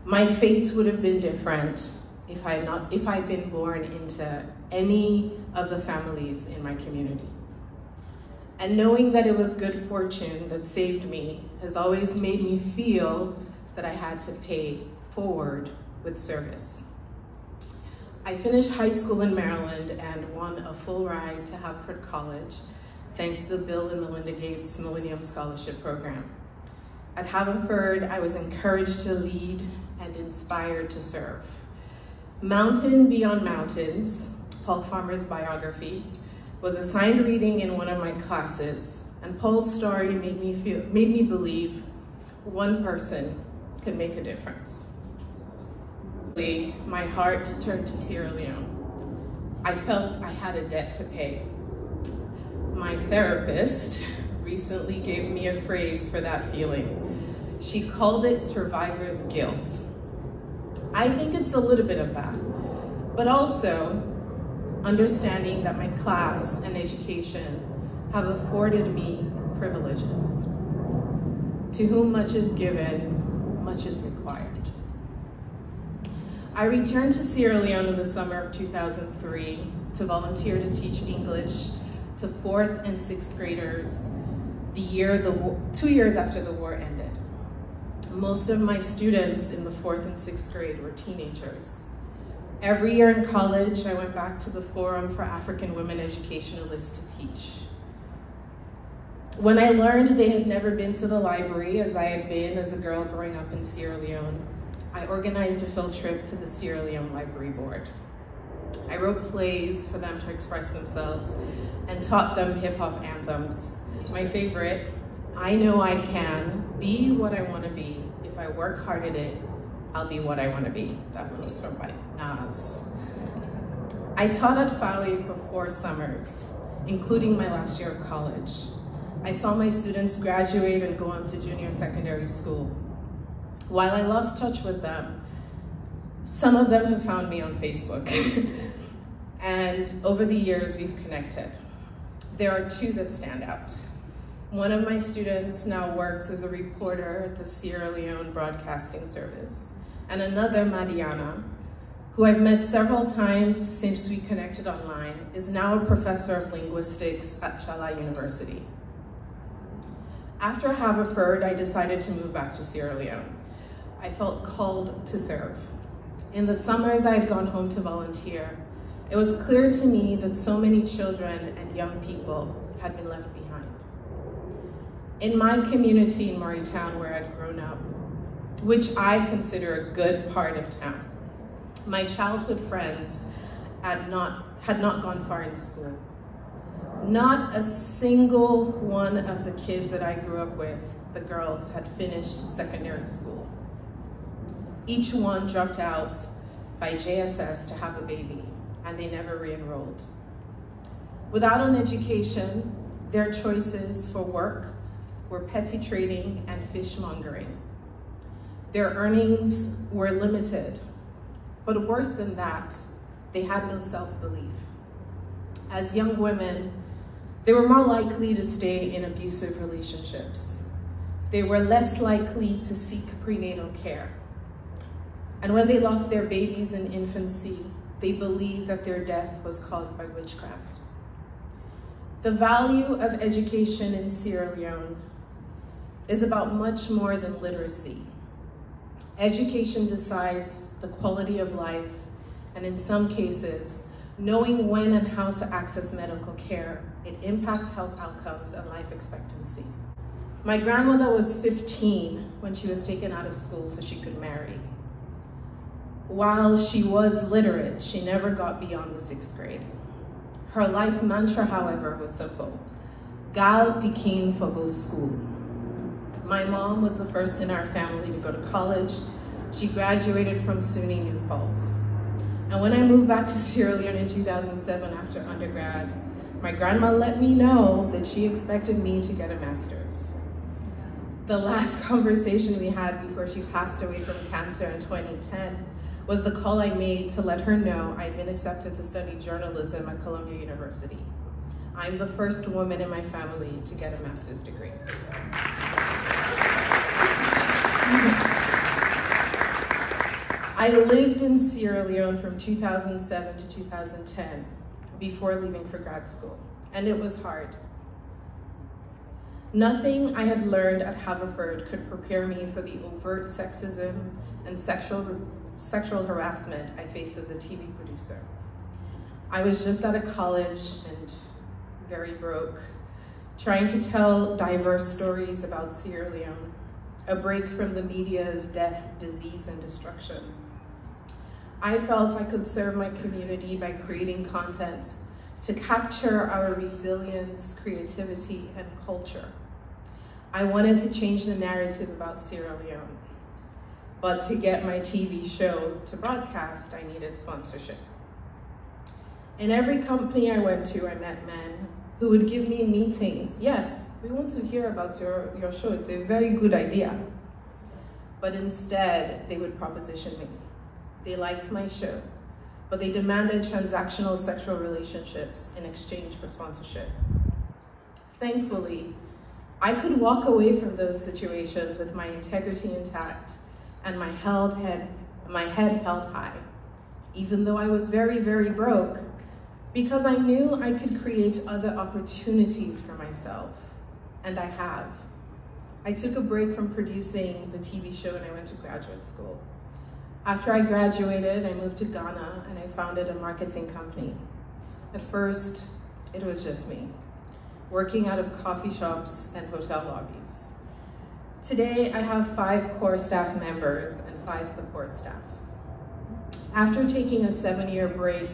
My fate would have been different if I'd been born into any of the families in my community. And knowing that it was good fortune that saved me has always made me feel that I had to pay forward with service. I finished high school in Maryland and won a full ride to Haverford College thanks to the Bill and Melinda Gates Millennium Scholarship Program. At Haverford, I was encouraged to lead and inspired to serve. Mountain Beyond Mountains, Paul Farmer's biography, was assigned reading in one of my classes, and Paul's story made me believe one person could make a difference. My heart turned to Sierra Leone. I felt I had a debt to pay. My therapist recently gave me a phrase for that feeling. She called it survivor's guilt. I think it's a little bit of that, but also understanding that my class and education have afforded me privileges. To whom much is given, much is required. I returned to Sierra Leone in the summer of 2003 to volunteer to teach English to 4th and 6th graders 2 years after the war ended. Most of my students in the 4th and 6th grade were teenagers. Every year in college, I went back to the Forum for African Women Educationalists to teach. When I learned they had never been to the library, as I had been as a girl growing up in Sierra Leone, I organized a field trip to the Sierra Leone Library Board. I wrote plays for them to express themselves and taught them hip-hop anthems. My favorite, I Know I Can, Be What I Want to Be. If I work hard at it, I'll be what I want to be. That one was from Nas. I taught at FAWE for 4 summers, including my last year of college. I saw my students graduate and go on to junior secondary school. While I lost touch with them, some of them have found me on Facebook. And over the years, we've connected. There are 2 that stand out. One of my students now works as a reporter at the Sierra Leone Broadcasting Service. And another, Madiana, who I've met several times since we connected online, is now a professor of linguistics at Chala University. After Haverford, I decided to move back to Sierra Leone. I felt called to serve. In the summers I had gone home to volunteer, it was clear to me that so many children and young people had been left behind. In my community in Morrietown, where I'd grown up, which I consider a good part of town, my childhood friends had not gone far in school. Not a single one of the kids that I grew up with, the girls, had finished secondary school. Each one dropped out by JSS to have a baby, and they never re-enrolled. Without an education, their choices for work were petty trading and fishmongering. Their earnings were limited, but worse than that, they had no self-belief. As young women, they were more likely to stay in abusive relationships. They were less likely to seek prenatal care. And when they lost their babies in infancy, they believed that their death was caused by witchcraft. The value of education in Sierra Leone is about much more than literacy. Education decides the quality of life, and in some cases, knowing when and how to access medical care, it impacts health outcomes and life expectancy. My grandmother was 15 when she was taken out of school so she could marry. While she was literate, she never got beyond the 6th grade. Her life mantra, however, was simple. Gal pikin for go school. My mom was the first in our family to go to college. She graduated from SUNY New Paltz. And when I moved back to Sierra Leone in 2007 after undergrad, my grandma let me know that she expected me to get a master's. The last conversation we had before she passed away from cancer in 2010 was the call I made to let her know I'd been accepted to study journalism at Columbia University. I'm the first woman in my family to get a master's degree. I lived in Sierra Leone from 2007 to 2010 before leaving for grad school, and it was hard. Nothing I had learned at Haverford could prepare me for the overt sexism and sexual harassment I faced as a TV producer. I was just out of college and very broke, trying to tell diverse stories about Sierra Leone, a break from the media's death, disease, and destruction. I felt I could serve my community by creating content to capture our resilience, creativity, and culture. I wanted to change the narrative about Sierra Leone, but to get my TV show to broadcast, I needed sponsorship. In every company I went to, I met men who would give me meetings. Yes, we want to hear about your show. It's a very good idea. But instead, they would proposition me. They liked my show, but they demanded transactional sexual relationships in exchange for sponsorship. Thankfully, I could walk away from those situations with my integrity intact and my head held high, even though I was very, very broke, because I knew I could create other opportunities for myself, and I have. I took a break from producing the TV show and I went to graduate school. After I graduated, I moved to Ghana and I founded a marketing company. At first, it was just me, working out of coffee shops and hotel lobbies. Today, I have 5 core staff members and 5 support staff. After taking a 7-year break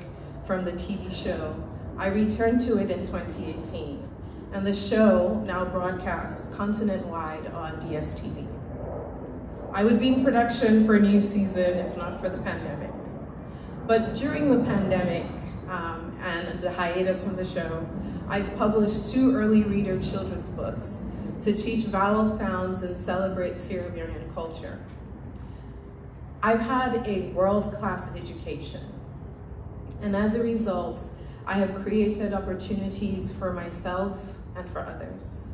from the TV show, I returned to it in 2018, and the show now broadcasts continent-wide on DSTV. I would be in production for a new season if not for the pandemic. But during the pandemic and the hiatus from the show, I've published 2 early reader children's books to teach vowel sounds and celebrate Sierra Leonean culture. I've had a world-class education, and as a result, I have created opportunities for myself and for others.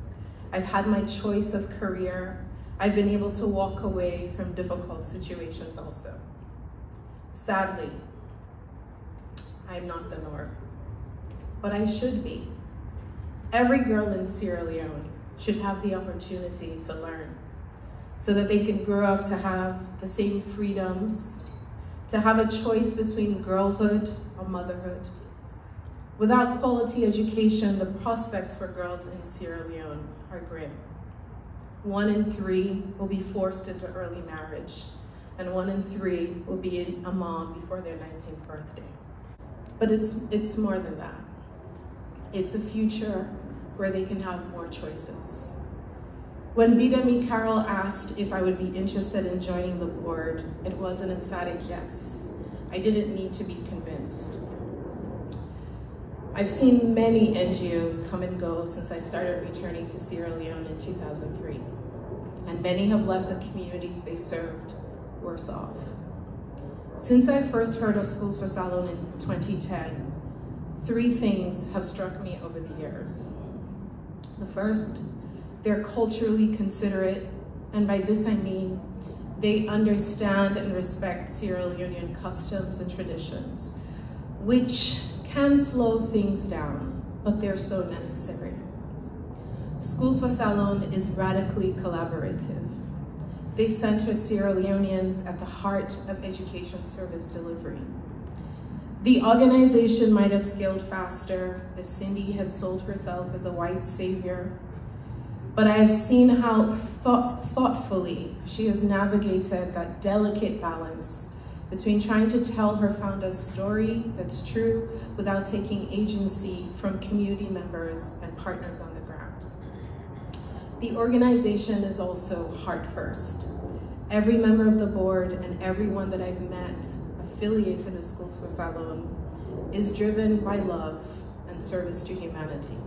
I've had my choice of career. I've been able to walk away from difficult situations also. Sadly, I'm not the norm, but I should be. Every girl in Sierra Leone should have the opportunity to learn so that they can grow up to have the same freedoms, to have a choice between girlhood or motherhood. Without quality education, the prospects for girls in Sierra Leone are grim. 1 in 3 will be forced into early marriage, and 1 in 3 will be a mom before their 19th birthday. But it's more than that. It's a future where they can have more choices. When Bidemi Carroll asked if I would be interested in joining the board, it was an emphatic yes. I didn't need to be convinced. I've seen many NGOs come and go since I started returning to Sierra Leone in 2003, and many have left the communities they served worse off. Since I first heard of Schools for Salone in 2010, 3 things have struck me over the years. The first, they're culturally considerate, and by this I mean they understand and respect Sierra Leonean customs and traditions, which can slow things down, but they're so necessary. Schools for Salone is radically collaborative. They center Sierra Leoneans at the heart of education service delivery. The organization might have scaled faster if Cindy had sold herself as a white savior, but I have seen how thoughtfully she has navigated that delicate balance between trying to tell her founder's story that's true without taking agency from community members and partners on the ground. The organization is also heart first. Every member of the board and everyone that I've met affiliated with Schools for Salone is driven by love and service to humanity.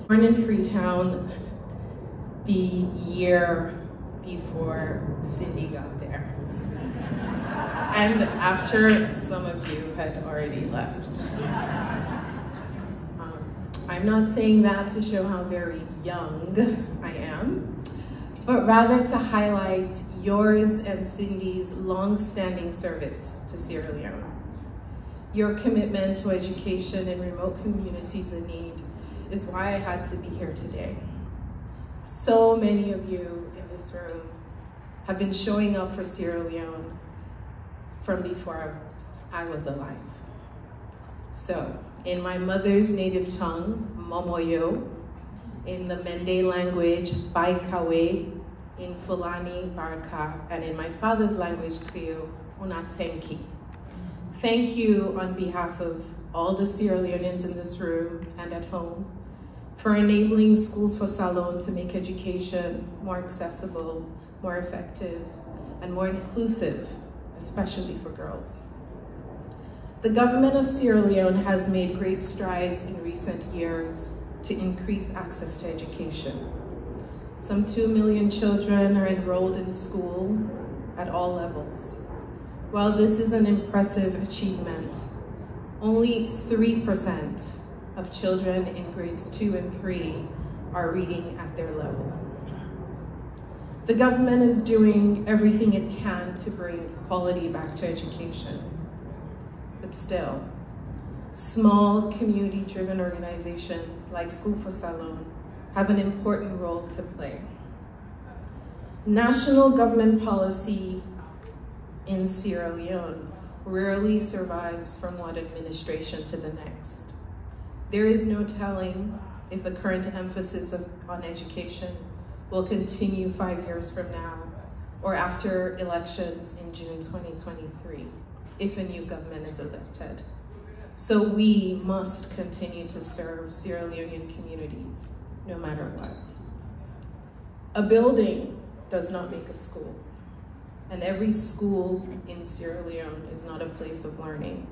Born in Freetown the year before Cindy got there. And after some of you had already left. I'm not saying that to show how very young I am, but rather to highlight yours and Cindy's long-standing service to Sierra Leone. Your commitment to education in remote communities in need is why I had to be here today. So many of you in this room have been showing up for Sierra Leone from before I was alive. So, in my mother's native tongue, Momoyo, in the Mende language, Baikawe, in Fulani, Baraka, and in my father's language, Creole, Unatenki. Thank you on behalf of all the Sierra Leoneans in this room and at home for enabling Schools for Salone to make education more accessible, more effective, and more inclusive, especially for girls. The government of Sierra Leone has made great strides in recent years to increase access to education. Some 2 million children are enrolled in school at all levels. While this is an impressive achievement, only 3% of children in grades 2 and 3 are reading at their level. The government is doing everything it can to bring quality back to education. But still, small community-driven organizations like School for Salone have an important role to play. National government policy in Sierra Leone rarely survives from one administration to the next. There is no telling if the current emphasis on education will continue 5 years from now or after elections in June 2023, if a new government is elected. So we must continue to serve Sierra Leonean communities, no matter what. A building does not make a school, and every school in Sierra Leone is not a place of learning.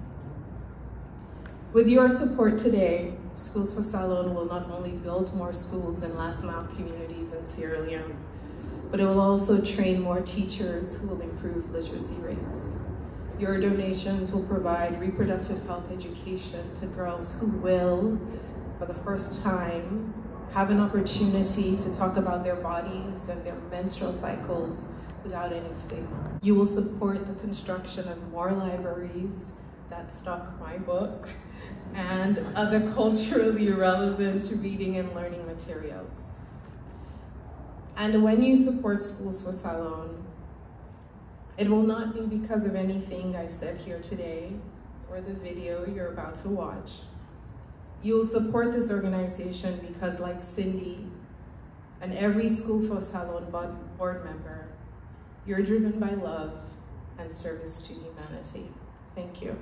With your support today, Schools for Salone will not only build more schools in last mile communities in Sierra Leone, but it will also train more teachers who will improve literacy rates. Your donations will provide reproductive health education to girls who will, for the first time, have an opportunity to talk about their bodies and their menstrual cycles without any stigma. You will support the construction of more libraries that stock my book and other culturally relevant reading and learning materials. And when you support Schools for Salone, it will not be because of anything I've said here today or the video you're about to watch. You'll support this organization because, like Cindy and every School for Salone board member, you're driven by love and service to humanity. Thank you.